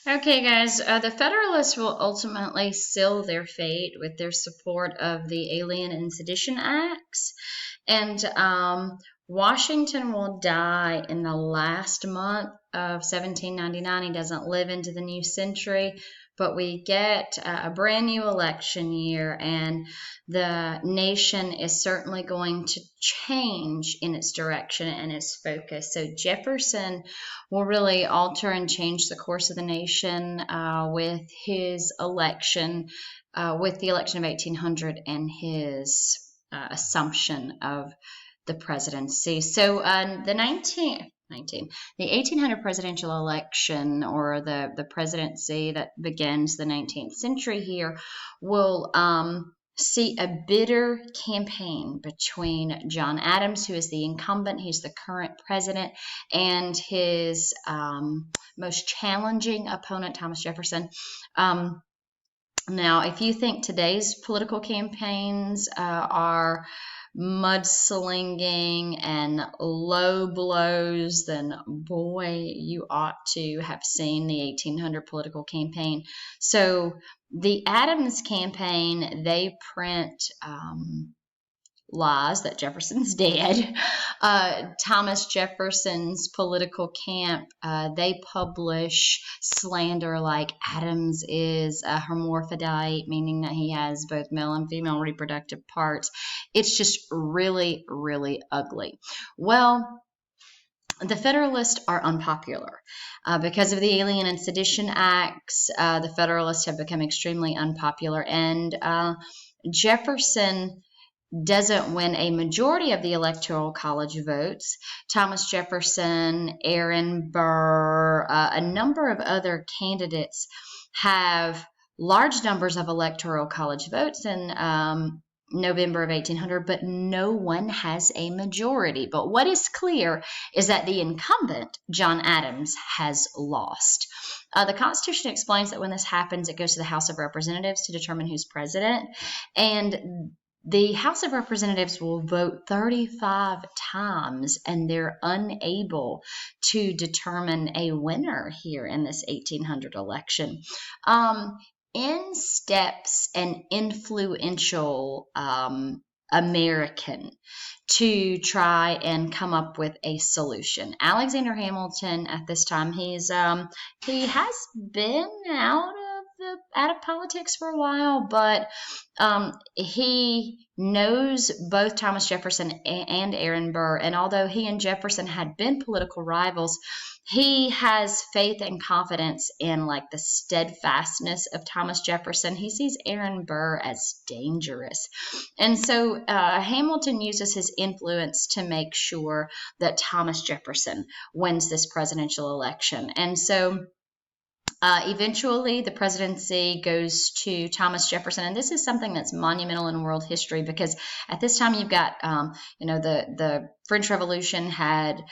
Okay, guys, the Federalists will ultimately seal their fate with their support of the Alien and Sedition Acts. And Washington will die in the last month of 1799. He doesn't live into the new century, but we get a brand new election year, and the nation is certainly going to change in its direction and its focus. So Jefferson will really alter and change the course of the nation with his election, with the election of 1800 and his assumption of the presidency. So the 1800 presidential election, or the presidency that begins the 19th century here, will see a bitter campaign between John Adams, who is the incumbent, he's the current president, and his most challenging opponent, Thomas Jefferson. Now, if you think today's political campaigns are mudslinging and low blows, then boy, you ought to have seen the 1800 political campaign. So the Adams campaign, they print lies that Jefferson's dead. Thomas Jefferson's political camp, they publish slander like Adams is a hermaphrodite, meaning that he has both male and female reproductive parts. It's just really, really ugly. Well, the Federalists are unpopular. Because of the Alien and Sedition Acts, the Federalists have become extremely unpopular, and Jefferson doesn't win a majority of the Electoral College votes. Thomas Jefferson, Aaron Burr, a number of other candidates have large numbers of Electoral College votes in November of 1800, but no one has a majority. But what is clear is that the incumbent, John Adams, has lost. The Constitution explains that when this happens, it goes to the House of Representatives to determine who's president, and the House of Representatives will vote 35 times, and they're unable to determine a winner here in this 1800 election. In steps an influential American to try and come up with a solution. Alexander Hamilton, at this time, he has been out of politics for a while, but he knows both Thomas Jefferson and Aaron Burr, and although he and Jefferson had been political rivals, he has faith and confidence in like the steadfastness of Thomas Jefferson. He sees Aaron Burr as dangerous, and so Hamilton uses his influence to make sure that Thomas Jefferson wins this presidential election. And so eventually, the presidency goes to Thomas Jefferson, and this is something that's monumental in world history because at this time you've got, the French Revolution had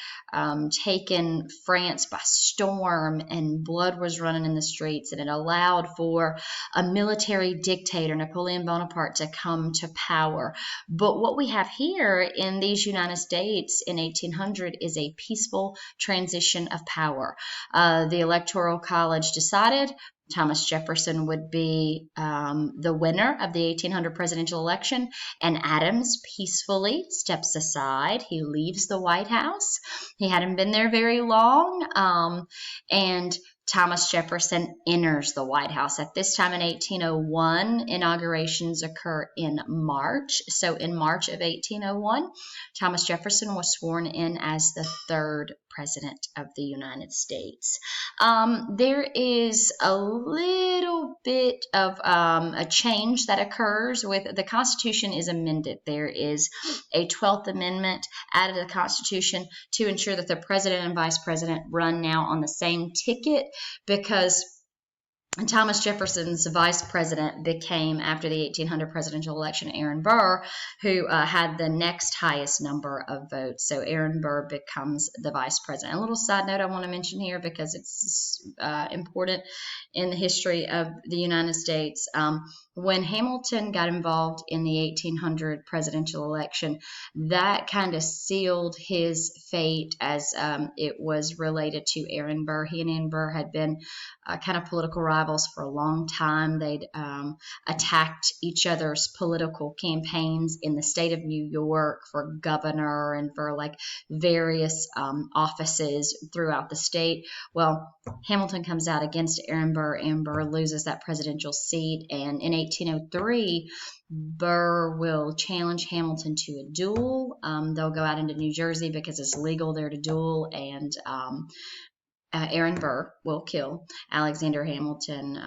taken France by storm, and blood was running in the streets, and it allowed for a military dictator, Napoleon Bonaparte, to come to power. But what we have here in these United States in 1800 is a peaceful transition of power. The Electoral College decided Thomas Jefferson would be the winner of the 1800 presidential election, and Adams peacefully steps aside. He leaves the White House. He hadn't been there very long, and Thomas Jefferson enters the White House. At this time in 1801, inaugurations occur in March. So in March of 1801, Thomas Jefferson was sworn in as the third president of the United States. There is a little bit of a change that occurs with the Constitution is amended. There is a 12th Amendment added to the Constitution to ensure that the president and vice president run now on the same ticket, because Thomas Jefferson's vice president became, after the 1800 presidential election, Aaron Burr, who had the next highest number of votes. So Aaron Burr becomes the vice president. A little side note I want to mention here because it's important. in the history of the United States. When Hamilton got involved in the 1800 presidential election, that kind of sealed his fate as it was related to Aaron Burr. He and Aaron Burr had been kind of political rivals for a long time. They'd attacked each other's political campaigns in the state of New York for governor and for like various offices throughout the state. Well, Hamilton comes out against Aaron Burr. Aaron Burr loses that presidential seat, and in 1803, Burr will challenge Hamilton to a duel. They'll go out into New Jersey because it's legal there to duel, and Aaron Burr will kill Alexander Hamilton,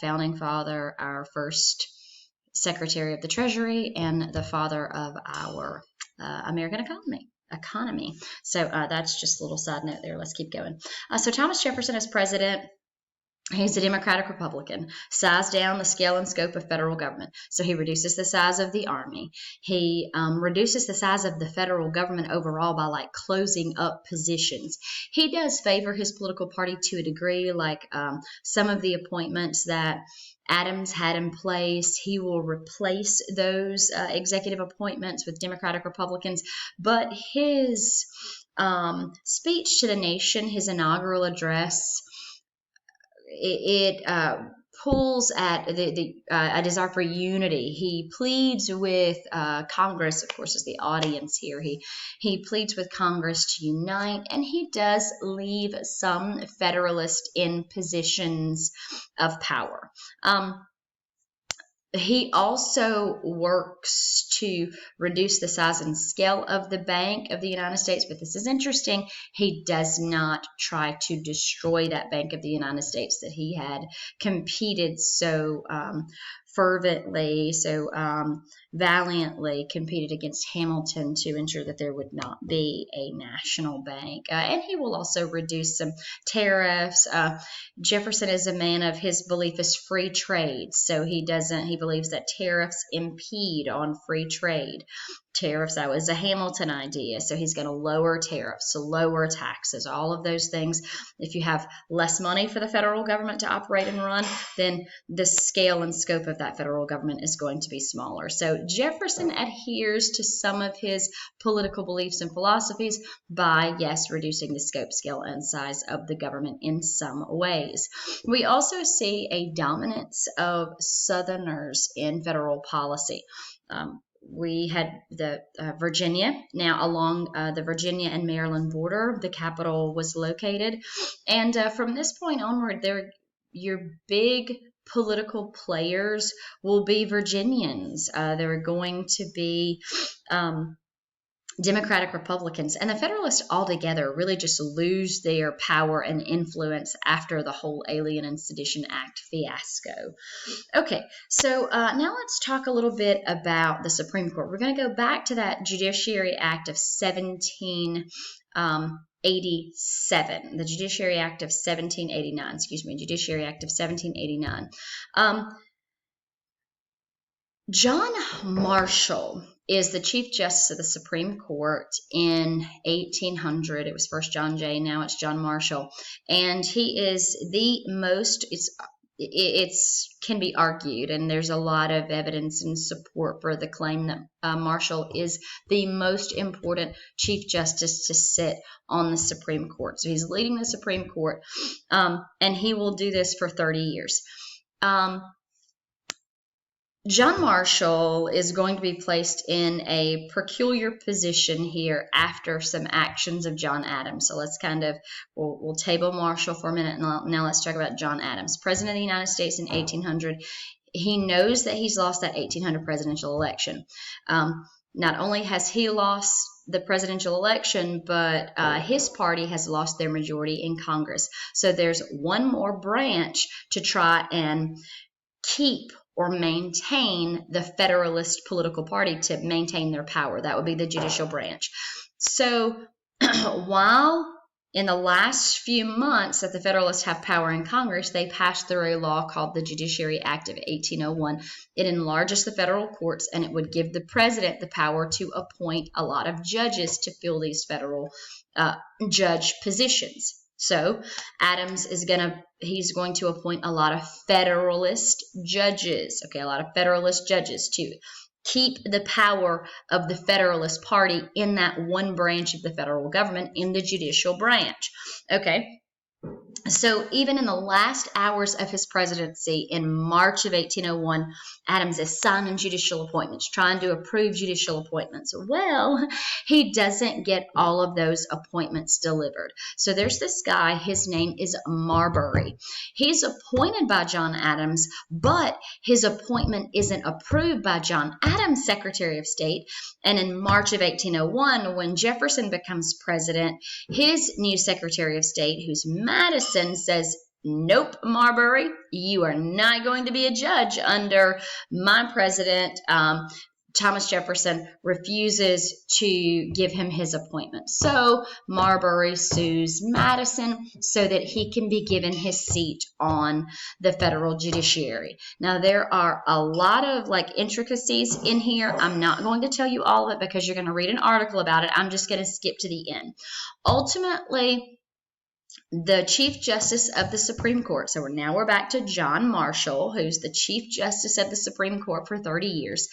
founding father, our first Secretary of the Treasury, and the father of our American economy. So that's just a little side note there. Let's keep going. So Thomas Jefferson is president. He's a Democratic Republican, sized down the scale and scope of federal government. So he reduces the size of the Army. He reduces the size of the federal government overall by like closing up positions. He does favor his political party to a degree, like some of the appointments that Adams had in place. He will replace those executive appointments with Democratic Republicans. But his speech to the nation, his inaugural address, it pulls at a desire for unity. He pleads with Congress, of course, is the audience here. He pleads with Congress to unite, and he does leave some Federalists in positions of power. He also works to reduce the size and scale of the Bank of the United States, but this is interesting. He does not try to destroy that Bank of the United States that he had competed so fervently, so valiantly competed against Hamilton to ensure that there would not be a national bank. And he will also reduce some tariffs. Jefferson is a man of his belief is free trade, so he believes that tariffs impede on free trade. Tariffs, that was a Hamilton idea, so he's going to lower tariffs, so lower taxes, all of those things. If you have less money for the federal government to operate and run, then the scale and scope of that federal government is going to be smaller. So Jefferson adheres to some of his political beliefs and philosophies by, yes, reducing the scope, scale, and size of the government in some ways. We also see a dominance of Southerners in federal policy. We had the Virginia. Now, along the Virginia and Maryland border, the capital was located. And from this point onward, your big political players will be Virginians. They're going to be Democratic Republicans, and the Federalists altogether really just lose their power and influence after the whole Alien and Sedition Act fiasco. Okay, so now let's talk a little bit about the Supreme Court. We're going to go back to that Judiciary Act of 1787, the Judiciary Act of 1789, Judiciary Act of 1789. John Marshall is the Chief Justice of the Supreme Court in 1800. It was first John Jay, now it's John Marshall. And he is the most, it's can be argued, and there's a lot of evidence and support for the claim that Marshall is the most important Chief Justice to sit on the Supreme Court. So he's leading the Supreme Court, and he will do this for 30 years. John Marshall is going to be placed in a peculiar position here after some actions of John Adams. So let's we'll table Marshall for a minute, and now let's talk about John Adams, President of the United States in 1800. He knows that he's lost that 1800 presidential election. Not only has he lost the presidential election, but his party has lost their majority in Congress. So there's one more branch to try and keep or maintain the Federalist political party, to maintain their power. That would be the judicial branch. So while in the last few months that the Federalists have power in Congress, they passed through a law called the Judiciary Act of 1801. It enlarges the federal courts, and it would give the president the power to appoint a lot of judges to fill these federal judge positions. So Adams he's going to appoint a lot of Federalist judges, okay, a lot of Federalist judges to keep the power of the Federalist Party in that one branch of the federal government, in the judicial branch, okay. So even in the last hours of his presidency in March of 1801, Adams is signing judicial appointments, trying to approve judicial appointments. Well, he doesn't get all of those appointments delivered. So there's this guy, his name is Marbury. He's appointed by John Adams, but his appointment isn't approved by John Adams, Secretary of State. And in March of 1801, when Jefferson becomes president, his new Secretary of State, who's Madison, says, nope, Marbury, you are not going to be a judge under my president. Thomas Jefferson refuses to give him his appointment. So Marbury sues Madison so that he can be given his seat on the federal judiciary. Now, there are a lot of intricacies in here. I'm not going to tell you all of it because you're going to read an article about it. I'm just going to skip to the end. Ultimately, the Chief Justice of the Supreme Court, so we're back to John Marshall, who's the Chief Justice of the Supreme Court for 30 years.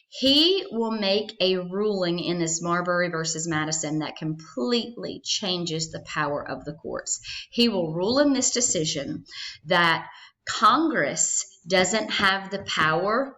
He will make a ruling in this Marbury versus Madison that completely changes the power of the courts. He will rule in this decision that Congress doesn't have the power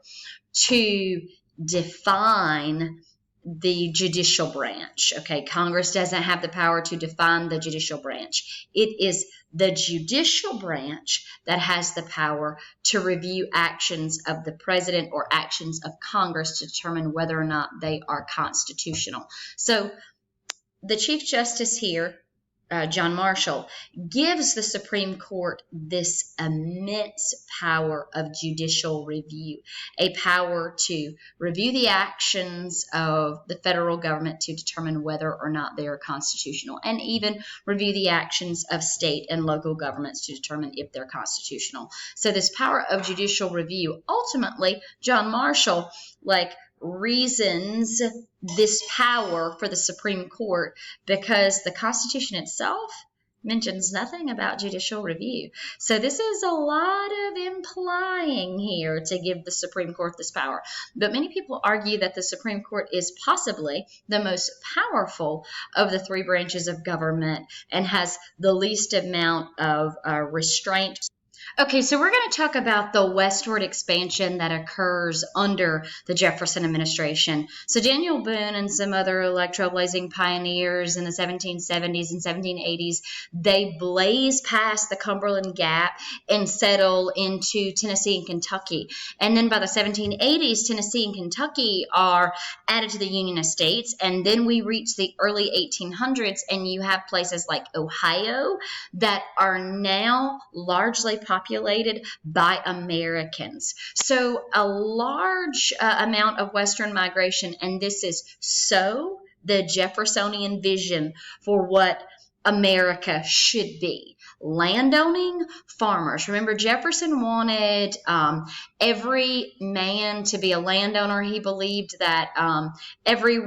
to define the judicial branch. Okay, Congress doesn't have the power to define the judicial branch. It is the judicial branch that has the power to review actions of the president or actions of Congress to determine whether or not they are constitutional. So the Chief Justice here, John Marshall, gives the Supreme Court this immense power of judicial review, a power to review the actions of the federal government to determine whether or not they are constitutional, and even review the actions of state and local governments to determine if they're constitutional. So this power of judicial review, ultimately, John Marshall, reasons this power for the Supreme Court because the Constitution itself mentions nothing about judicial review. So this is a lot of implying here to give the Supreme Court this power. But many people argue that the Supreme Court is possibly the most powerful of the three branches of government and has the least amount of restraint. Okay, so we're going to talk about the westward expansion that occurs under the Jefferson administration. So Daniel Boone and some other trailblazing pioneers in the 1770s and 1780s, they blaze past the Cumberland Gap and settle into Tennessee and Kentucky. And then by the 1780s, Tennessee and Kentucky are added to the Union of States. And then we reach the early 1800s, and you have places like Ohio that are now largely populated by Americans. So a large amount of Western migration, and this is so the Jeffersonian vision for what America should be. Landowning farmers. Remember, Jefferson wanted every man to be a landowner. He believed that every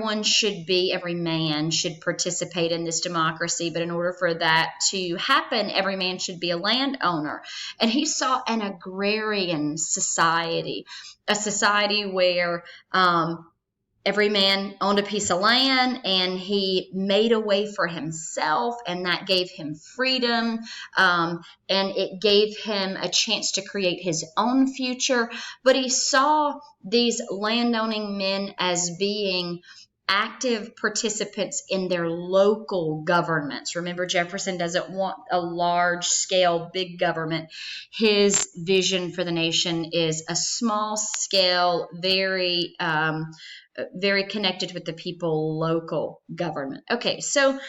man should participate in this democracy, but in order for that to happen, every man should be a landowner. And he saw an agrarian society, a society where every man owned a piece of land, and he made a way for himself, and that gave him freedom, and it gave him a chance to create his own future. But he saw these landowning men as being active participants in their local governments. Remember, Jefferson doesn't want a large-scale, big government. His vision for the nation is a small-scale, very connected with the people, local government. Okay, so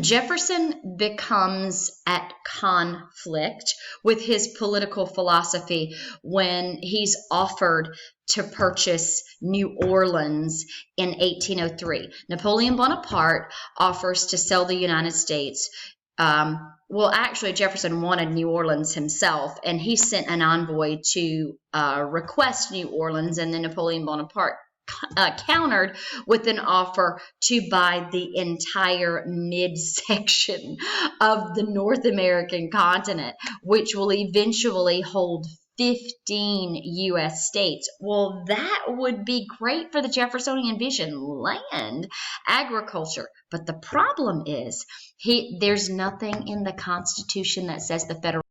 Jefferson becomes at conflict with his political philosophy when he's offered to purchase New Orleans in 1803. Napoleon Bonaparte offers to sell the United States. Well, actually, Jefferson wanted New Orleans himself, and he sent an envoy to request New Orleans, and then Napoleon Bonaparte countered with an offer to buy the entire midsection of the North American continent, which will eventually hold 15 U.S. states. Well, that would be great for the Jeffersonian vision: land, agriculture. But the problem is, there's nothing in the Constitution that says the federal